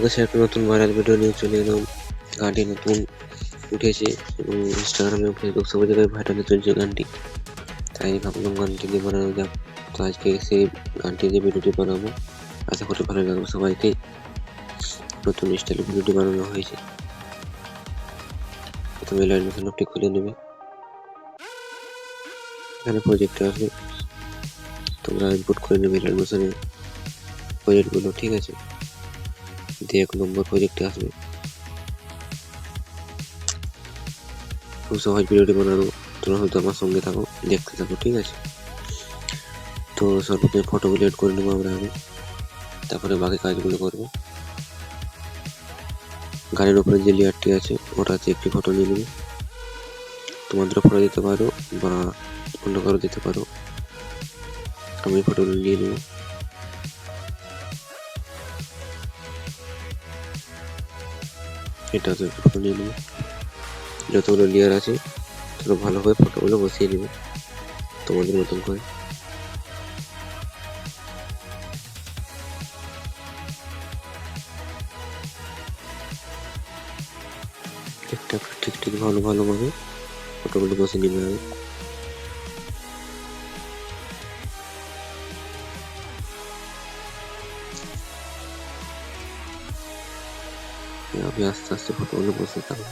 কাছে একটা নতুন ভাইরাল ভিডিও নিয়ে চলে এলাম। গানটি নতুন উঠেছে এবং ইনস্টাগ্রামে ফেসবুক সব জায়গায় ভাইরাল চলছে গানটি, তাই ভাবলাম গানটি নিয়ে বানানো যাক। তো আজকে সেই গানটি দিয়ে ভিডিওটি বানাবো, আশা করি ভালো লাগবে সবাইকে। নতুন স্টাইলে ভিডিওটি বানানো হয়েছে। প্রথমে লাইন অফটি খুলে নেবে, এখানে প্রজেক্টে আসবে, তোমরা ইনপুট করে নেবে লাইন প্রজেক্টগুলো, ঠিক আছে। দিয়ে 1 নম্বর প্রজেক্টে আসবে। খুব সহজ ভিডিওটি বানানো, তোমরা হয়তো আমার সঙ্গে থাকো, দেখতে থাকো, ঠিক আছে। তো সর্বপ্রথমে ফটোগুলো এড করে নেবো আমরা আগে, তারপরে বাকি কাজগুলো করবো। গানের উপরে যে লেয়ারটি আছে ওটাতে একটি ফটো নিয়ে নেবে। তোমাদের ফটো দিতে পারো বা অন্য কারো দিতে পারো, আমি ফটোগুলো নিয়ে নেব। এটাতে ফটো নিয়ে নেবে। যতগুলো লেয়ার আছে তোমরা ভালোভাবে ফটোগুলো বসিয়ে নেবে তোমাদের মতন করে। একটা ঠিক ভালোভাবে ফটোগুলো বসিয়ে নেবে আগে। আমি আস্তে আস্তে ফটোগুলো বসে থাকবো।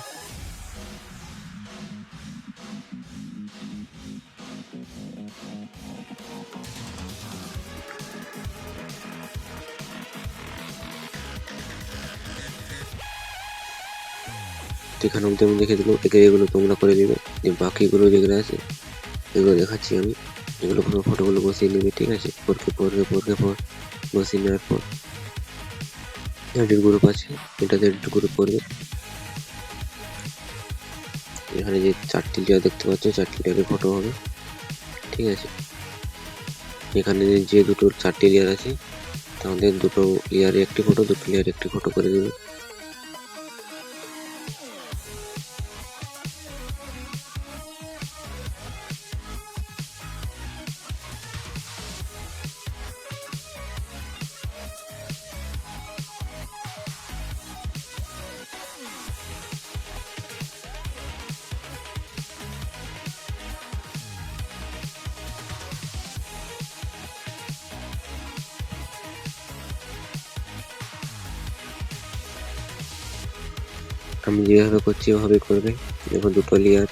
এখানে অবধি আমি দেখে দিলাম, এগুলো তোমরা করে দিবে। যে বাকিগুলো যেগুলো আছে এগুলো দেখাচ্ছি আমি, এগুলো পুরো ফটোগুলো বসিয়ে নেবে, ঠিক আছে। পর বসিয়ে নেওয়ার পর এডিট গ্রুপ আছে, এটাতে এডিট গ্রুপ করবে। এখানে যে 4টি লেয়ার দেখতে পাচ্ছ, 4টি লেয়ারের ফটো হবে, ঠিক আছে। এখানে যে 4টি লেয়ার আছে তাদের 2 লেয়ারে একটি ফটো, 2 লেয়ারে একটি ফটো করে দেবে। আমি যেভাবে করছি ওভাবে করবে। দেখো 2 লেয়ার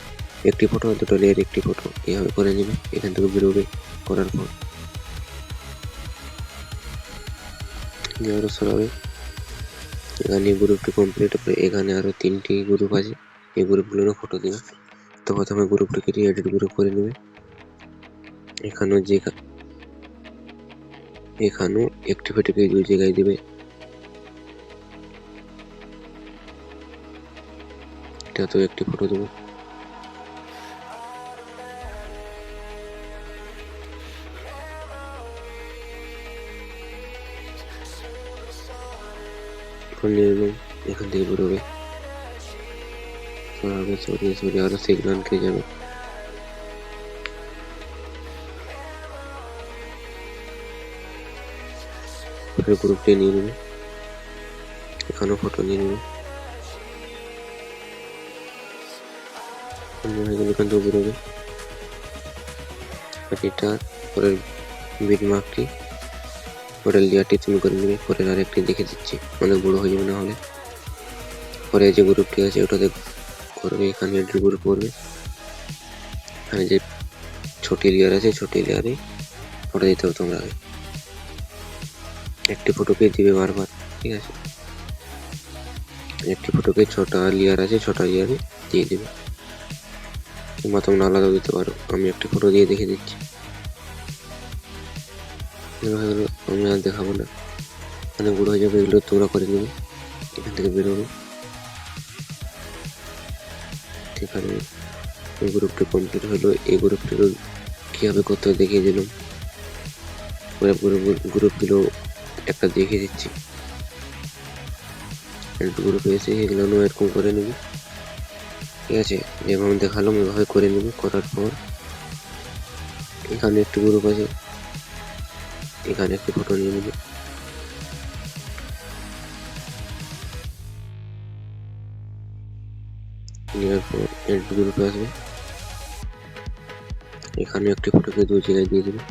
একটি ফটো, 2 লেয়ার একটি ফটো, এইভাবে করে নেবে। এখান থেকে বেরোবে, করার পর আরো সরাবে। এখানে গ্রুপটি কমপ্লিট হবে। এখানে আরো 3টি গ্রুপ আছে, এই গ্রুপগুলোরও ফটো দেবে। তো প্রথমে গ্রুপটিকে এডিট গ্রুপ করে নেবে। এখানেও অ্যাক্টিভিটিকে 2 জায়গায় দেবে। এটাতেও একটি ফটো দেবো। নিয়ে এলাম, এখান থেকে বেরোবে, সরিয়ে আরো সিগন্যাল খেয়ে যাবে। গ্রুপটি নিয়ে নেবে, এখানেও ফটো নিয়ে নেবে। এখান থেকে বেরোবে। এটা পরের বিট মার্কটি, পরের লেয়ারটি তুমি করে নেবে। পরের আরেকটি দেখে দিচ্ছি, অনেক বড় হয়ে যাবে না হলে। পরে যে গ্রুপটি আছে ওটাতে করবে, এখানে এডিট গ্রুপ করবে। এখানে যে ছোটি লেয়ার আছে, ছোটি লেয়ারে ফটো দিতে হবে তোমরা। একটি ফটোকে দিবে বারবার, ঠিক আছে। একটি ফটোকে 6টা লেয়ার আছে, 6টা লেয়ারে দিয়ে দেবে। কিংবা তোমরা আলাদাও দিতে পারো, আমি একটি ফটো দিয়ে দেখে দিচ্ছি। আমি আর দেখাবো না, অনেক বড় হয়ে যাবে। এগুলো তোমরা করে নেবে। এখান থেকে বেরোবে। এখানে এই গ্রুপটি কমপ্লিট হলো। এই গ্রুপটিরও কীভাবে করতে হয় দেখিয়ে দিলাম। গ্রুপগুলো একটা দেখিয়ে দিচ্ছি। গ্রুপে এসে এগুলো এরকম করে নেবে, ঠিক আছে। যেভাবে দেখালাম এভাবে করে নেবে। করার পর এখানে একটি গ্রুপ আছে, এখানে একটি ফটো নিয়ে নেবে। নেওয়ার পর এড গ্রুপে আসবে, এখানে একটি ফটোকে 2 জায়গায় দিয়ে দেবে।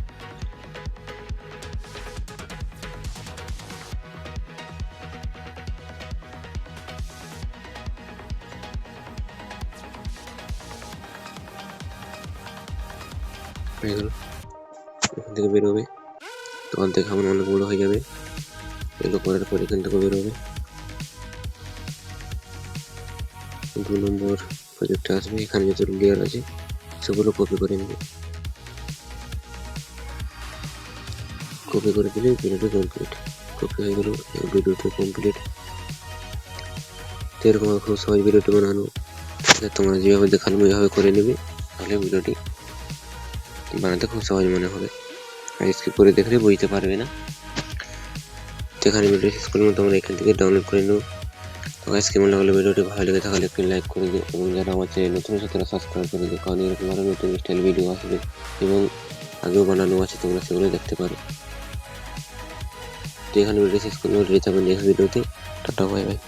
হয়ে গেল, এখান থেকে বেরোবে, তখন থেকে আমার অনেক বড় হয়ে যাবে। এগুলো করার পর এখান থেকে বেরোবে, 2 নম্বর প্রজেক্টে আসবে, এখানে যত লেয়ার আছে সেগুলো কপি করে নেবে। কপি করে দিলে ভিডিওটি কমপ্লিট। কপি হয়ে গেল, ভিডিওটি কমপ্লিট। তো এরকম খুব সহজ ভিডিওটি বানানো, তোমরা যেভাবে দেখালাম ওইভাবে করে নেবে, তাহলে ভিডিওটি বানাতে খুব সহজ মনে হবে। আর স্কিপ করে দেখলে বুঝতে পারবে না। তো এখানে ভিডিও শেষ করলাম, তোমরা এখান থেকে ডাউনলোড করে নেবো। তো গাইস, কেমন লাগলো ভিডিওটি? ভালো লেগে থাকলে একটি লাইক করে দিও, এবং যারা আমার চ্যানেল নতুন আছে তারা সাবস্ক্রাইব করে দিও, কারণ এরকম আরো নতুন স্টাইল ভিডিও আসবে এবং আগেও বানানো আছে, তোমরা সেগুলো দেখতে পারো। তো এখানে ভিডিও শেষ করলাম, রেখে থাকবেন নেক্সট ভিডিওতে। Tata, bye bye.